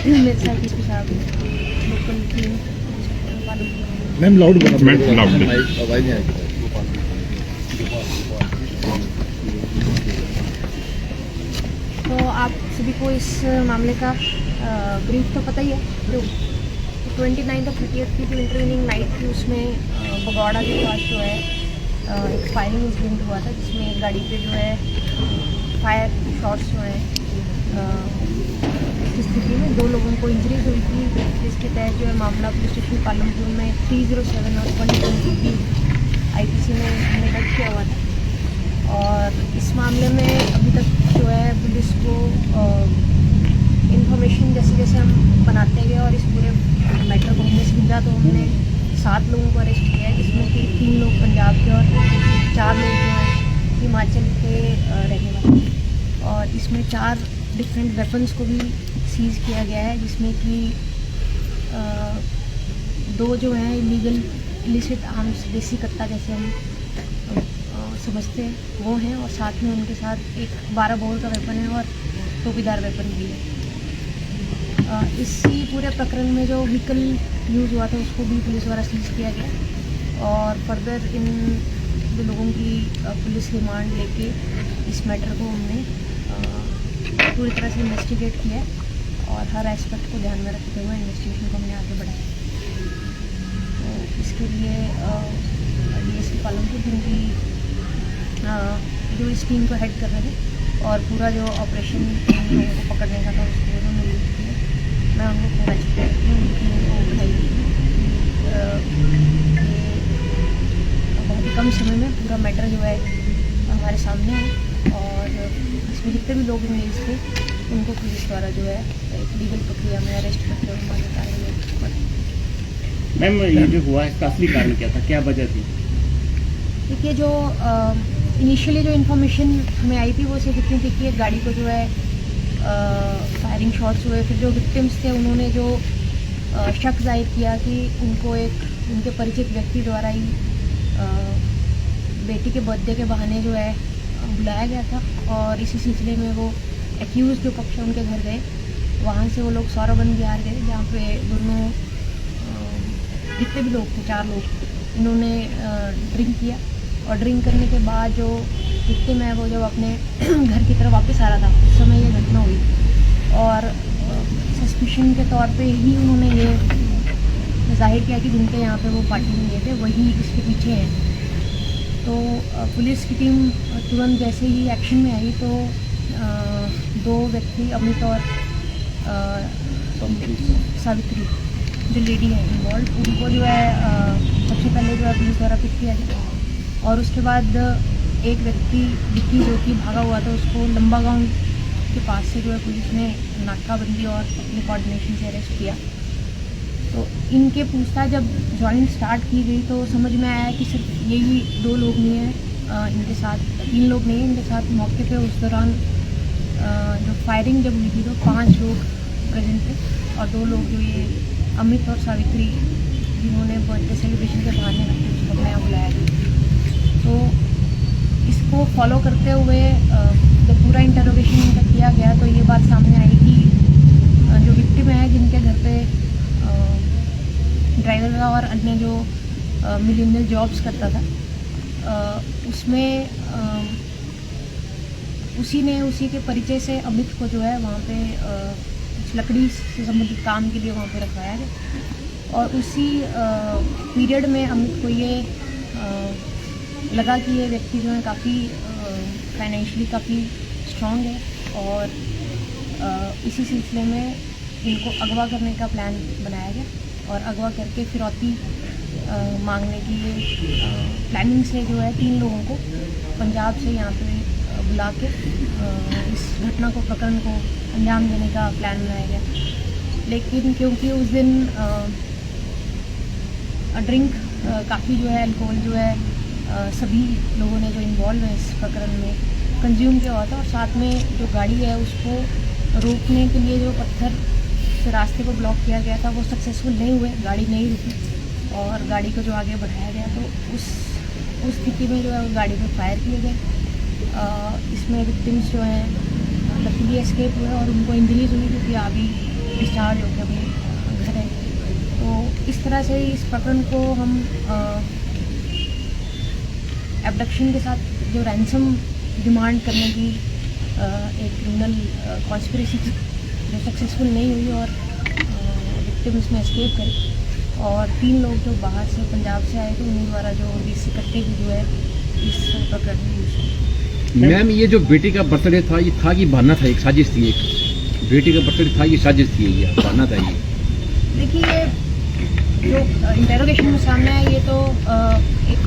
मेरे साथ ही साहब लोकल टीम मैम लाउड तो आप सभी को इस मामले का ब्रीफ तो पता ही है। जो 29 और 30 की जो इंटरव्यूनिंग नाइट थी उसमें बगौड़ा के पास जो है एक फायरिंग इंसिडेंट हुआ था, जिसमें गाड़ी पे जो है फायर शॉट्स जो है इस स्थिति में 2 लोगों को इंजरीज हुई थी, जिसके तहत जो है मामला पुलिस स्टेशन पालमपुर में 307 और 120 की IPC में हमने दर्ज किया हुआ था। और इस मामले में अभी तक जो है पुलिस को इंफॉर्मेशन जैसे जैसे हम बनाते गए और इस पूरे मैटर को हमने समझा, तो हमने 7 लोगों को अरेस्ट किया है, जिसमें कि 3 लोग पंजाब के और 4 लोग जो हैं हिमाचल के रहने वाले। और इसमें 4 डिफरेंट वेपन्स को भी सीज़ किया गया है, जिसमें कि 2 जो हैं इलीगल इलिसिट आर्म्स देसी कट्टा जैसे हम समझते हैं वो हैं, और साथ में उनके साथ एक 12 बोर का वेपन है और टोपीदार वेपन भी है। इसी पूरे प्रकरण में जो व्हीकल यूज़ हुआ था उसको भी पुलिस द्वारा सीज किया गया, और फर्दर इन लोगों की पुलिस रिमांड लेके इस मैटर को हमने पूरी तरह से इन्वेस्टिगेट किया और हर एस्पेक्ट को ध्यान में रखते हुए इन्वेस्टिगेशन को हमने आगे बढ़ाया। तो इसके लिए DSP पालमपुर जिनकी जो इस टीम को हेड कर रहे थे और पूरा जो ऑपरेशन इन लोगों को पकड़ने का था उसको उन्होंने लीड किया। मैं उनको कॉन्ग्रेचुलेट करती हूँ टीम को उठाई बहुत ही कम समय में पूरा मैटर जो है हमारे सामने है, और इसमें जितने भी लोग इंगेज थे उनको पुलिस द्वारा जो है एक लीगल प्रक्रिया में अरेस्ट करते हुए हमारे कार्य। मैम ये जो हुआ इसका असली कारण क्या था, क्या वजह थी? देखिए, जो इनिशियली जो इन्फॉर्मेशन हमें आई थी वो सिर्फ इतनी थी कि एक गाड़ी को जो है फायरिंग शॉट्स हुए। फिर जो विक्टिम्स थे उन्होंने जो शक जाहिर किया कि उनको एक उनके परिचित व्यक्ति द्वारा ही बेटी के बर्थडे के बहाने जो है बुलाया गया था, और इसी सिलसिले में वो एक्यूज़ जो पक्ष उनके घर गए, वहाँ से वो लोग सौरबंद बिहार गए, जहाँ पे दोनों जितने भी लोग थे 4 लोग इन्होंने ड्रिंक किया, और ड्रिंक करने के बाद जो विक्टिम है वो जब अपने घर की तरफ वापस आ रहा था उस समय ये घटना हुई, और सस्पिशन के तौर पे ही उन्होंने ये जाहिर किया कि जिनके यहाँ पे वो पार्टी में गए थे वही इसके पीछे हैं। तो पुलिस की टीम तुरंत जैसे ही एक्शन में आई तो 2 व्यक्ति अमित और सावित्री जो लेडी है इन्वॉल्व, उनको जो है सबसे पहले जो है पुलिस द्वारा पिक किया गया, और उसके बाद एक व्यक्ति विक्की जो कि भागा हुआ था उसको लंबा गांव के पास से जो है पुलिस ने नाकाबंदी और अपने कोऑर्डिनेशन से अरेस्ट किया। तो इनके पूछताछ जब जॉइंट स्टार्ट की गई तो समझ में आया कि सिर्फ यही 2 लोग नहीं हैं, इनके साथ 3 लोग नहीं हैं, इनके साथ मौके पे उस दौरान जो फायरिंग जब हुई थी तो 5 लोग प्रेजेंट थे, और 2 लोग जो ये अमित और सावित्री जिन्होंने बर्थडे सेलिब्रेशन के बहाने रखते उसको अपने यहाँ बुलाया गया। तो इसको फॉलो करते हुए जब पूरा इंटरोगेशन इनका किया गया तो ये बात सामने आई कि जो विक्टिम है जिनके घर पे ड्राइवर का और अन्य जो मिलेनियल जॉब्स करता था, उसमें उसी के परिचय से अमित को जो है वहाँ पे कुछ लकड़ी से संबंधित काम के लिए वहाँ पे रखवाया गया, और उसी पीरियड में अमित को ये लगा कि ये व्यक्ति जो है काफ़ी फाइनेंशियली काफ़ी स्ट्रॉन्ग है, और इसी सिलसिले में इनको अगवा करने का प्लान बनाया गया, और अगवा करके फिरौती मांगने की प्लानिंग से जो है 3 लोगों को पंजाब से यहाँ पे बुला के इस घटना को प्रकरण को अंजाम देने का प्लान बनाया गया। लेकिन क्योंकि उस दिन ड्रिंक काफ़ी जो है अल्कोहल जो है सभी लोगों ने जो इन्वॉल्व है इस प्रकरण में कंज्यूम किया हुआ था, और साथ में जो गाड़ी है उसको रोकने के लिए जो पत्थर से रास्ते को ब्लॉक किया गया था वो सक्सेसफुल नहीं हुए, गाड़ी नहीं रुकी और गाड़ी को जो आगे बढ़ाया गया तो उस स्थिति में जो है गाड़ी में फायर किए गए। इसमें विक्टिम्स जो हैं लकीली एस्केप हुए और उनको इंजरीज हुई, क्योंकि अभी डिस्चार्ज होकर अभी घर है। तो इस तरह से इस प्रकरण को हम एब्डक्शन के साथ जो रैंसम डिमांड करने की एक क्रिमिनल कॉन्स्पिरेसी जो सक्सेसफुल नहीं हुई और विक्टिम इसमें एस्केप करी, और 3 लोग जो बाहर से पंजाब से आए थे उन्हीं द्वारा जो डीसी कट्टे की जो है इस प्रकरण में यूज की। मैम ये जो बेटी का बर्थडे था ये था कि बहाना था, एक साजिश थी, एक बेटी का बर्थडे था ये साजिश थी, ये बहाना था ये? देखिए ये जो इंटेरोगेशन में सामने आया ये तो एक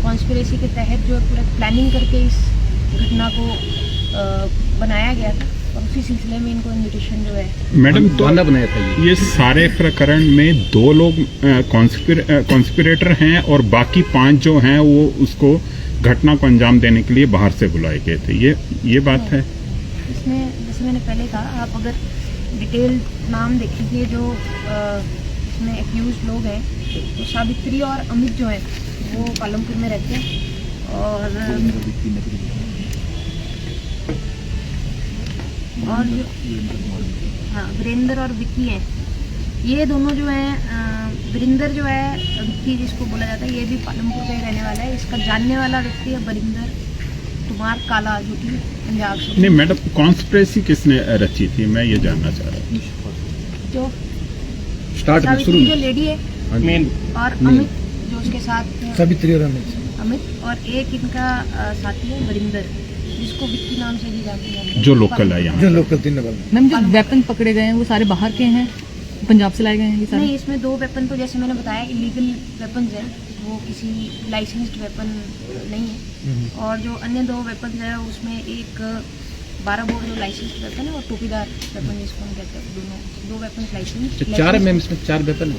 कॉन्स्पिरेसी के तहत जो पूरा प्लानिंग करके इस घटना को बनाया गया था, और उसी सिलसिले में इनको इन्विटेशन जो है मैडम बहाना बनाया था ये सारे प्रकरण में 2 लोग कॉन्स्पिरेटर हैं और बाकी 5 जो हैं वो उसको घटना को अंजाम देने के लिए बाहर से बुलाए गए थे, ये बात है? इसमें जैसे मैंने पहले कहा, आप अगर डिटेल नाम देखेंगे जो इसमें एक्यूज लोग हैं तो सावित्री और अमित जो हैं वो पालमपुर में रहते हैं, और जो हाँ वीरेंद्र और विक्की हैं, ये दोनों जो हैं वीरेंद्र जो है विक्की जिसको बोला जाता है ये भी पालमपुर का ही रहने वाला है। इसका जानने वाला व्यक्ति है वरिंदर कुमार काला जो कि पंजाब से। नहीं मैडम, कॉन्स्पिरेसी किसने रची थी, मैं ये जानना चाह रहा हूँ। जो स्टार्ट में शुरू सावित्री जो लेडी है मेन और अमित जो उसके साथ सावित्री और अमित, और एक इनका साथी है वरिंदर जिसको विक्की नाम से भी जानते हैं, जो लोकल है यहाँ? जो लोकल 3 नंबर। मैम जो वेपन पकड़े गए हैं वो सारे बाहर के हैं, पंजाब से लाए गए हैं ये सारे? नहीं, इसमें 2 वेपन तो जैसे मैंने बताया इलीगल वेपन्स हैं, वो किसी लाइसेंस्ड वेपन नहीं है, और जो अन्य 2 वेपन्स हैं उसमें एक 12 बोर जो लाइसेंस्ड वेपन है और टोपीदार वेपन जिसको हम कहते हैं, दोनों 2 वेपन लाइसेंस। 4 है मैम, इसमें 4 वेपन है।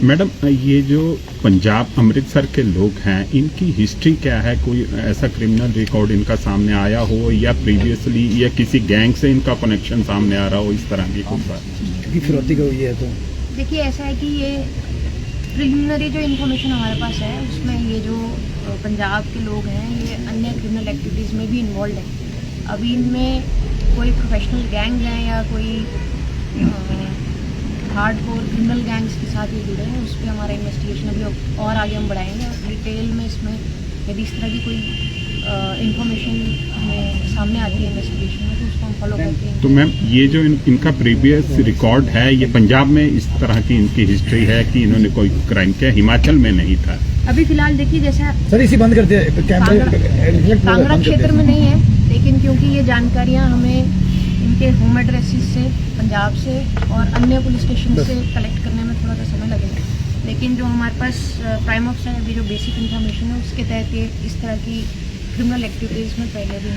मैडम ये जो पंजाब अमृतसर के लोग हैं इनकी हिस्ट्री क्या है? कोई ऐसा क्रिमिनल रिकॉर्ड इनका सामने आया हो या प्रीवियसली या किसी गैंग से इनका कनेक्शन सामने आ रहा हो, इस तरह की कोई बात? क्योंकि फिरौती का ये है तो देखिए ऐसा है कि ये प्रिलिमिनरी जो इन्फॉर्मेशन हमारे पास है उसमें ये जो पंजाब के लोग हैं ये अन्य क्रिमिनल एक्टिविटीज़ में भी इन्वॉल्व हैं। अभी इनमें कोई प्रोफेशनल गैंग हैं या कोई हार्डकोर क्रिमिनल गैंग्स के साथ ये जुड़े हैं, उस पर हमारा इन्वेस्टिगेशन अभी और आगे हम बढ़ाएंगे, और डिटेल में इसमें यदि इस तरह की कोई इंफॉर्मेशन हमें सामने आती है इन्वेस्टिगेशन में तो उसको हम फॉलो करते हैं। तो मैम ये जो इनका प्रीवियस रिकॉर्ड है ये पंजाब में इस तरह की इनकी हिस्ट्री है कि इन्होंने कोई क्राइम किया, हिमाचल में नहीं था? अभी फिलहाल देखिए जैसे सर इसी बंद करते हैं कैमरे कांगड़ा क्षेत्र में नहीं है, लेकिन क्योंकि ये जानकारियाँ हमें इनके होम एड्रेसेस से पंजाब से और अन्य पुलिस स्टेशन से कलेक्ट करने में थोड़ा सा समय लगेगा, लेकिन जो हमारे पास प्राइम ऑफिसर है अभी जो बेसिक इन्फॉर्मेशन है उसके तहत ये इस तरह की क्रिमिनल एक्टिविटीज़ में पहले भी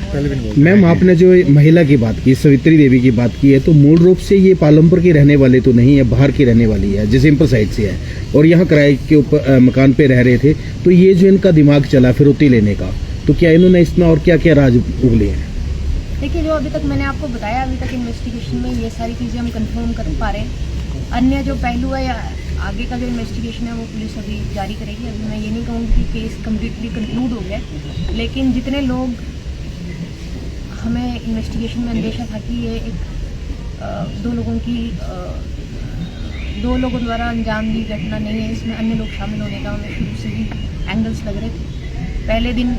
मैम आपने जो महिला की बात की, सावित्री देवी की बात की है, तो मूल रूप से ये पालमपुर की रहने वाले तो नहीं है, बाहर की रहने वाली है, जसीमपुर साइड से है, और यहाँ किराए के ऊपर मकान पे रह रहे थे। तो ये जो इनका दिमाग चला फिरौती लेने का, तो क्या इन्होंने इसमें और क्या क्या राज उगले हैं? देखिए जो अभी तक मैंने आपको बताया, अभी तक इन्वेस्टिगेशन में ये सारी चीज़ें हम कंफर्म कर पा रहे हैं। अन्य जो पहलू है या आगे का जो इन्वेस्टिगेशन है वो पुलिस अभी जारी करेगी। अभी मैं ये नहीं कहूँगी कि केस कम्प्लीटली कंक्लूड हो गया, लेकिन जितने लोग हमें इन्वेस्टिगेशन में अंदेशा था कि ये एक 2 लोगों द्वारा अंजाम दी घटना नहीं है, इसमें अन्य लोग शामिल होने का हमें शुरू से ही एंगल्स लग रहे थे। पहले दिन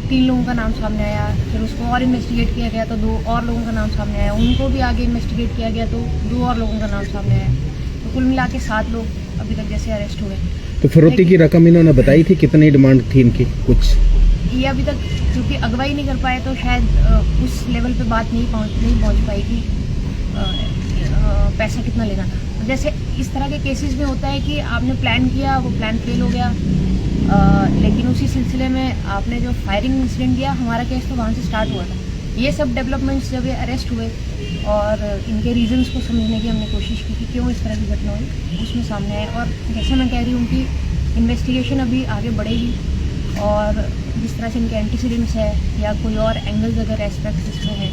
3 लोगों का नाम सामने आया, फिर उसको और इन्वेस्टिगेट किया गया तो 2 और लोगों का नाम सामने आया, उनको भी आगे इन्वेस्टिगेट किया गया तो 2 और लोगों का नाम सामने आया, तो कुल मिला के 7 लोग अभी तक जैसे अरेस्ट हुए। तो फिरौती की रकम इन्होंने बताई थी, कितनी डिमांड थी इनकी? कुछ ये अभी तक क्योंकि अगवाई नहीं कर पाए तो शायद उस लेवल पे बात नहीं पहुंच पाई कि पैसा कितना लेना था। जैसे इस तरह के केसेस में होता है कि आपने प्लान किया, वो प्लान फेल हो गया, लेकिन उसी सिलसिले में आपने जो फायरिंग इंसिडेंट किया, हमारा केस तो वहाँ से स्टार्ट हुआ था। ये सब डेवलपमेंट्स जब ये अरेस्ट हुए और इनके रीजंस को समझने की हमने कोशिश की कि क्यों इस तरह की घटना हुई, उसमें सामने आए। और जैसे मैं कह रही हूँ कि इन्वेस्टिगेशन अभी आगे बढ़ेगी और जिस तरह से इनके एंटीसीडेंट्स है या कोई और एंगल्स अगर एस्पेक्ट्स इसमें है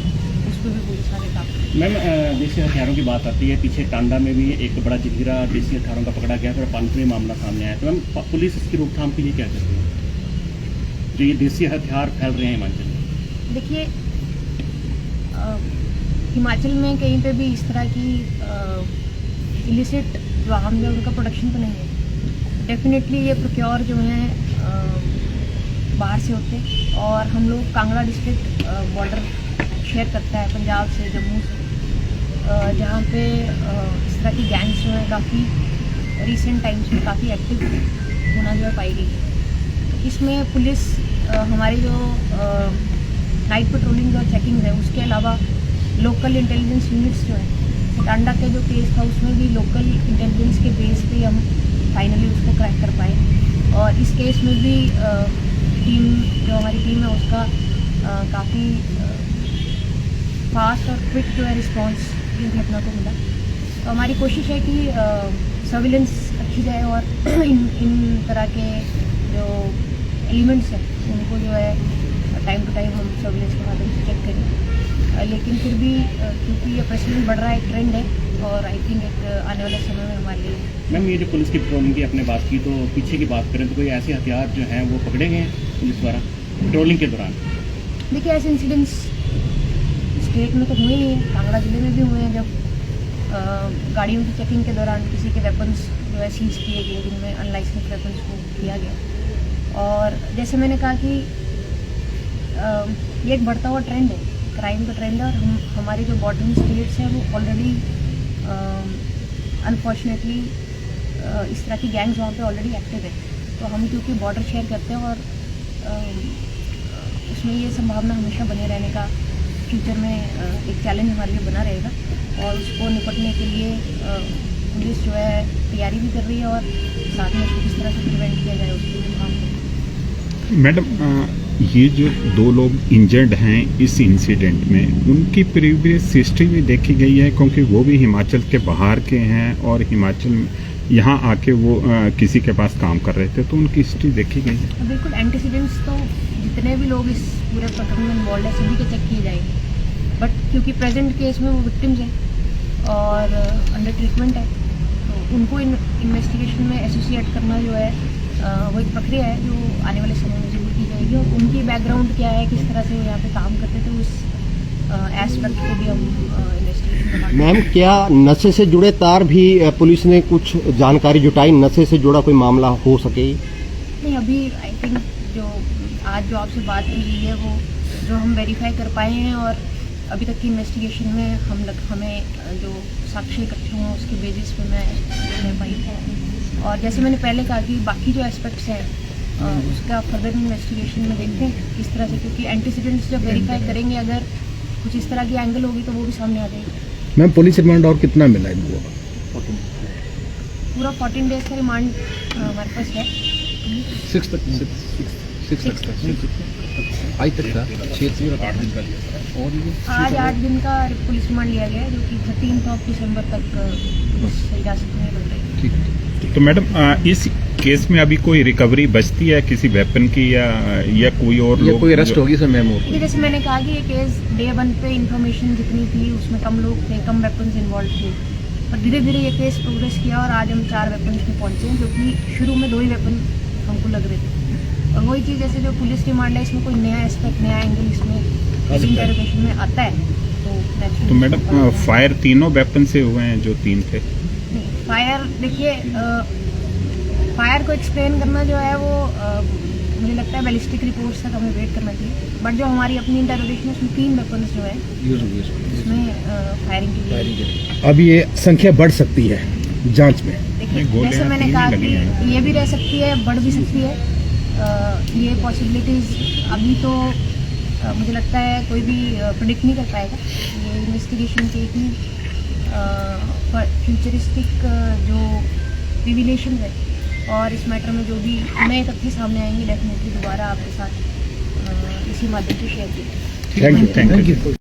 उस पर भी पुलिस आगे काम। मैम देसी हथियारों की बात आती है, पीछे टांडा में भी एक बड़ा जखीरा देसी हथियारों का पकड़ा गया, फिर पानपुरी मामला सामने आया, तो मैम पुलिस इसकी रोकथाम के लिए क्या करती है जो ये देसी हथियार फैल रहे हैं हिमाचल में? देखिए हिमाचल में कहीं पे भी इस तरह की इलिसिट जो आम है उनका प्रोडक्शन तो नहीं है। डेफिनेटली ये प्रोक्योर जो हैं बाहर से होते हैं, और हम लोग कांगड़ा डिस्ट्रिक्ट बॉर्डर शेयर करता है पंजाब से, जम्मू से, जहाँ पे इस तरह की गैंग्स जो हैं काफ़ी रिसेंट टाइम्स में काफ़ी एक्टिव होना जो है पाई गई। इसमें पुलिस हमारी जो नाइट पेट्रोलिंग और चेकिंग है उसके अलावा लोकल इंटेलिजेंस यूनिट्स जो हैं, टांडा का जो केस था उसमें भी लोकल इंटेलिजेंस के बेस पे हम फाइनली उसको क्रैक कर पाए। और इस केस में भी टीम जो हमारी टीम है उसका काफ़ी फास्ट और क्विक जो है रिस्पॉन्स इस घटना को मिला। तो हमारी कोशिश है कि सर्विलेंस रखी जाए और इन तरह के जो एलिमेंट्स हैं उनको जो है टाइम टू टाइम हम सर्विलेंस के माध्यम से चेक करें। लेकिन फिर भी क्योंकि ये प्रेसिडेंट बढ़ रहा है, एक ट्रेंड है, और आई थिंक एक आने वाले समय में हमारे लिए। मैम, ये जो पुलिस की पेट्रोलिंग की आपने बात की, तो पीछे की बात करें तो कोई ऐसे हथियार जो हैं वो पकड़े गए हैं पुलिस द्वारा पेट्रोलिंग के दौरान? देखिए, ऐसे इंसिडेंट्स स्टेट में तो हुए ही हैं, कांगड़ा जिले में भी हुए हैं, जब गाड़ियों की चेकिंग के दौरान किसी के वेपन्स जो है सीज किए गए, जिनमें अनलाइसेंस वेपन्स को किया गया। और जैसे मैंने कहा कि ये एक बढ़ता हुआ ट्रेंड है, क्राइम का ट्रेंड है, और हमारे जो बॉर्डरिंग स्टेट्स हैं वो ऑलरेडी अनफॉर्चुनेटली इस तरह की गैंग्स वहाँ पे ऑलरेडी एक्टिव है। तो हम क्योंकि बॉर्डर शेयर करते हैं और उसमें ये संभावना हमेशा बने रहने का फ्यूचर में एक चैलेंज हमारे लिए बना रहेगा, और उसको निपटने के लिए पुलिस जो है तैयारी भी कर रही है, और साथ में उसको किस तरह से प्रिवेंट किया जाए उसके लिए काम कर रही है। मैडम, ये जो 2 लोग इंजर्ड हैं इस इंसिडेंट में, उनकी प्रीवियस हिस्ट्री भी देखी गई है, क्योंकि वो भी हिमाचल के बाहर के हैं और हिमाचल में यहाँ आके वो किसी के पास काम कर रहे थे, तो उनकी हिस्ट्री देखी गई है? बिल्कुल, एंटीसीडेंट्स तो जितने भी लोग इस पूरे प्रकरण में इन्वॉल्व है सभी के चेक किए जाएंगे, बट क्योंकि प्रेजेंट केस में वो विक्टिम्स हैं और अंडर ट्रीटमेंट है, तो उनको इन्वेस्टिगेशन में एसोसिएट करना जो है वो एक प्रक्रिया है जो आने वाले समय में जरूर की जाएगी। और उनकी बैकग्राउंड क्या है, किस तरह से वो यहाँ पे काम करते थे, उस एस्पेक्ट को भी हम इन्वेस्टिगेशन। मैम, क्या नशे से जुड़े तार भी पुलिस ने कुछ जानकारी जुटाई, नशे से जुड़ा कोई मामला हो सके? नहीं, अभी आई थिंक जो आज जो आपसे बात की गई है वो जो हम वेरीफाई कर पाए हैं, और अभी तक की इन्वेस्टिगेशन में हमें जो साक्ष्य इकट्ठे हुए उसके बेसिस पे मैं रह पाई हूँ। और जैसे मैंने पहले कहा कि बाकी जो एस्पेक्ट्स हैं उसका फर्दर इन्वेस्टिगेशन में देखते हैं किस तरह से, क्योंकि एंटीसीडेंट्स जब वेरीफाई करेंगे अगर कुछ इस तरह की एंगल होगी तो वो भी सामने आ जाएगी। मैम, पुलिस रिमांड और कितना मिला इनको? पूरा 14 डेज का रिमांड हमारे पास है। 6 तक आज तक था, 6 से 8 दिन का लिया, और आज 8 दिन का पुलिस रिमांड लिया गया है, जो कि 13 दिसंबर तक पुलिस हिरासत में बन रही है। ठीक है। तो मैडम, इस केस में अभी कोई रिकवरी बचती है किसी वेपन की, या कोई और ये लोग कोई अरेस्ट होगी सर मैम? और देखिए, जैसे मैंने कहा कि ये केस डे 1 पे इन्फॉर्मेशन जितनी थी उसमें कम लोग थे, कम वेपन्स इन्वॉल्व थे, और धीरे धीरे ये केस प्रोग्रेस किया और आज हम 4 वेपन्स में पहुंचे हैं, जो कि शुरू में 2 ही वेपन हमको लग रहे थे। और वही चीज़, जैसे जो पुलिस रिमांड है इसमें कोई नया एस्पेक्ट, नया एंगल इसमें इंटरोगेशन में आता है तो मैडम, फायर तीनों वेपन से हुए हैं जो 3 थे? फायर, देखिए, फायर को एक्सप्लेन करना जो है वो मुझे लगता है बैलिस्टिक रिपोर्ट्स तक हमें वेट करना चाहिए, बट जो हमारी अपनी इंटरोगेशन है उसमें 3 वेपन्स जो है यूज हुई है उसमें फायरिंग की गई। अब ये संख्या बढ़ सकती है जांच में? देखिए, गोलियां जैसे मैंने 3 कहा ही लगी हैं। कि ये भी रह सकती है, बढ़ भी सकती है, ये पॉसिबिलिटीज़ अभी तो मुझे लगता है कोई भी प्रिडिक्ट नहीं कर पाएगा। ये इन्वेस्टिगेशन के ही फ्यूचरिस्टिक जो रिविलेशन है, और इस मैटर में जो भी नए तथ्य सामने आएंगे डेफिनेटली दोबारा आपके साथ इसी माध्यम से शेयर किए। Thank you. Thank you.